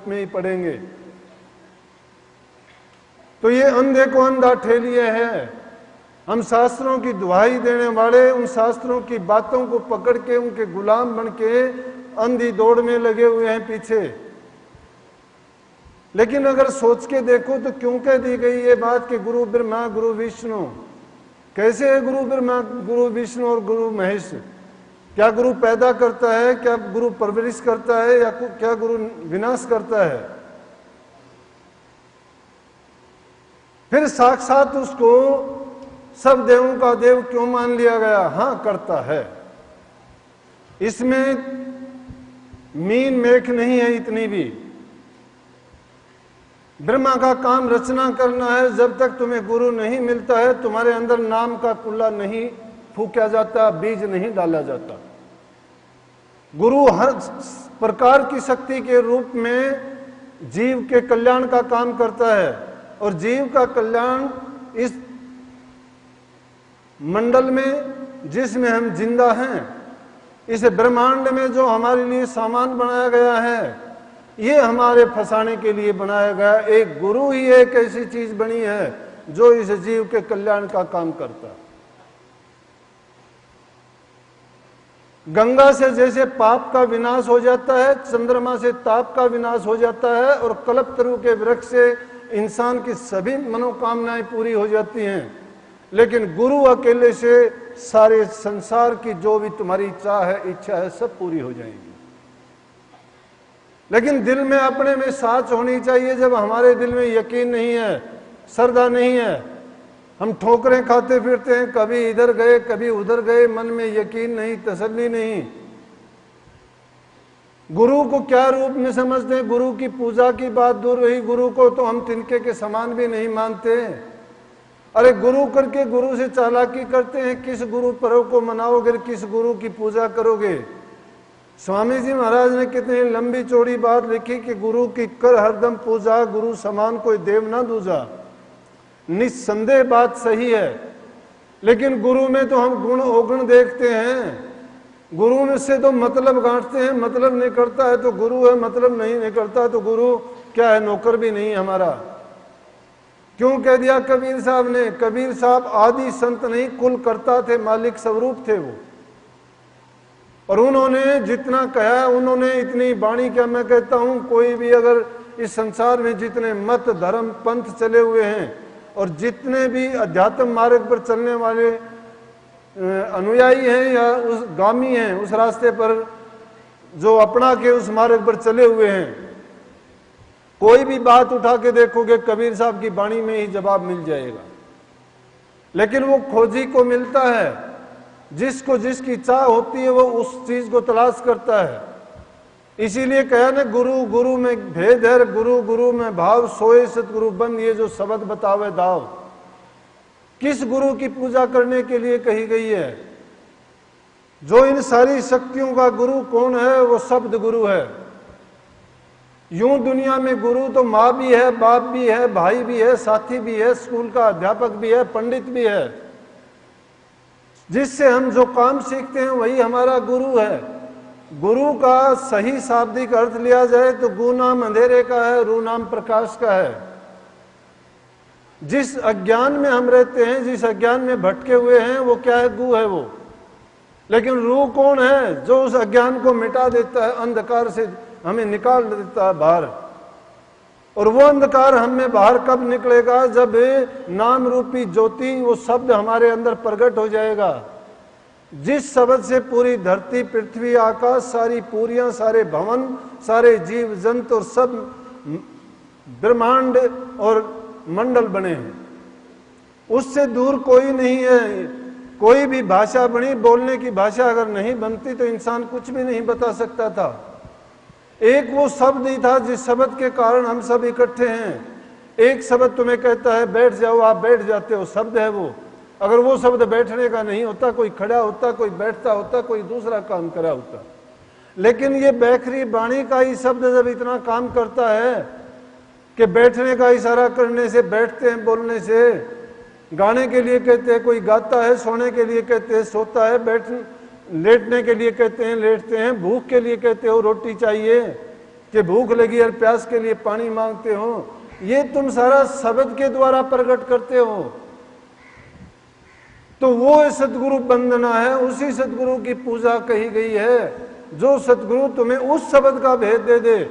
रूप में ही पड़ेंगे। तो ये अंधे को अंधा ठेलिए है। हम शास्त्रों की दुहाई देने वाले उन शास्त्रों की बातों को पकड़ के उनके गुलाम बन के अंधी दौड़ में लगे हुए हैं पीछे। लेकिन अगर सोच के देखो तो क्यों कह दी गई ये बात कि गुरु ब्रह्मा गुरु विष्णु? कैसे है गुरु ब्रह्मा गुरु विष्णु और गुरु महेश? क्या गुरु पैदा करता है, क्या गुरु परवरिश करता है, या क्या गुरु विनाश करता है? फिर साक्षात उसको सब देवों का देव क्यों मान लिया गया? हाँ, करता है। इसमें मीन मेख नहीं है इतनी भी। ब्रह्मा का काम रचना करना है। जब तक तुम्हें गुरु नहीं मिलता है, तुम्हारे अंदर नाम का कुल्ला नहीं फूंका जाता, बीज नहीं डाला जाता। गुरु हर प्रकार की शक्ति के रूप में जीव के कल्याण का काम करता है, और जीव का कल्याण इस मंडल में जिसमें हम जिंदा हैं, इस ब्रह्मांड में जो हमारे लिए सामान बनाया गया है, ये हमारे फंसाने के लिए बनाया गया एक गुरु ही एक ऐसी चीज बनी है जो इस जीव के कल्याण का काम करता है। गंगा से जैसे पाप का विनाश हो जाता है, चंद्रमा से ताप का विनाश हो जाता है, और कल्पतरु के वृक्ष से इंसान की सभी मनोकामनाएं पूरी हो जाती हैं, लेकिन गुरु अकेले से सारे संसार की जो भी तुम्हारी इच्छा है सब पूरी हो जाएगी। लेकिन दिल में अपने में साच होनी चाहिए। जब हमारे दिल में यकीन नहीं है, श्रद्धा नहीं है, हम ठोकरें खाते फिरते हैं, कभी इधर गए कभी उधर गए, मन में यकीन नहीं, तसल्ली नहीं। गुरु को क्या रूप में समझते हैं? गुरु की पूजा की बात दूर रही, गुरु को तो हम तिनके के समान भी नहीं मानते। अरे गुरु करके गुरु से चालाकी करते हैं। किस गुरु पर्व को मनाओगे, किस गुरु की पूजा करोगे? स्वामी जी महाराज ने कितनी लंबी चौड़ी बात लिखी कि गुरु की कर हरदम पूजा, गुरु समान कोई देव ना दूजा। निस्संदेह बात सही है, लेकिन गुरु में तो हम गुण अवगुण देखते हैं। गुरु में से तो मतलब गांठते हैं, मतलब नहीं करता है तो गुरु है, मतलब नहीं निकलता तो गुरु क्या है? नौकर भी नहीं हमारा। क्यों कह दिया कबीर साहब ने? कबीर साहब आदि संत नहीं, कुल करता थे, मालिक स्वरूप थे वो। और उन्होंने जितना कहा, उन्होंने इतनी बाणी, क्या मैं कहता हूं, कोई भी अगर इस संसार में जितने मत धर्म पंथ चले हुए हैं और जितने भी अध्यात्म मार्ग पर चलने वाले अनुयायी हैं या उस गामी हैं, उस रास्ते पर जो अपना के उस मार्ग पर चले हुए हैं, कोई भी बात उठा के देखोगे कबीर साहब की बाणी में ही जवाब मिल जाएगा। लेकिन वो खोजी को मिलता है, जिसको जिसकी चाह होती है वो उस चीज को तलाश करता है। इसीलिए कहा ना, गुरु गुरु में भेद है, गुरु गुरु में भाव, सोए सतगुरु बन, ये जो शब्द बतावे दाव। किस गुरु की पूजा करने के लिए कही गई है? जो इन सारी शक्तियों का गुरु कौन है? वो शब्द गुरु है। यूं दुनिया में गुरु तो माँ भी है, बाप भी है, भाई भी है, साथी भी है, स्कूल का अध्यापक भी है, पंडित भी है। जिससे हम जो काम सीखते हैं वही हमारा गुरु है। गुरु का सही शाब्दिक अर्थ लिया जाए तो गु नाम अंधेरे का है, रू नाम प्रकाश का है। जिस अज्ञान में हम रहते हैं, जिस अज्ञान में भटके हुए हैं, वो क्या है? गु है वो। लेकिन रू कौन है? जो उस अज्ञान को मिटा देता है, अंधकार से हमें निकाल देता है बाहर। और वो अंधकार हम में बाहर कब निकलेगा? जब नाम रूपी ज्योति, वो शब्द हमारे अंदर प्रकट हो जाएगा। जिस शब्द से पूरी धरती, पृथ्वी, आकाश, सारी पूरियां, सारे भवन, सारे जीव जंतु और सब ब्रह्मांड और मंडल बने हैं, उससे दूर कोई नहीं है। कोई भी भाषा बनी, बोलने की भाषा अगर नहीं बनती तो इंसान कुछ भी नहीं बता सकता था। एक वो शब्द ही था जिस शब्द के कारण हम सब इकट्ठे हैं। एक शब्द तुम्हें कहता है बैठ जाओ, आप बैठ जाते हो, शब्द है वो। अगर वो शब्द बैठने का नहीं होता, कोई खड़ा होता, कोई बैठता होता, कोई दूसरा काम करा होता। लेकिन ये बैखरी बाणी का ही शब्द जब इतना काम करता है कि बैठने का इशारा करने से बैठते हैं, बोलने से, गाने के लिए कहते हैं कोई गाता है, सोने के लिए कहते हैं सोता है, लेटने के लिए कहते हैं लेटते हैं, भूख के लिए कहते हो रोटी चाहिए, कि भूख लगी और प्यास के लिए पानी मांगते हो, ये तुम सारा शब्द के द्वारा प्रकट करते हो। तो वो सतगुरु वंदना है, उसी सतगुरु की पूजा कही गई है जो सतगुरु तुम्हें उस शब्द का भेद दे दे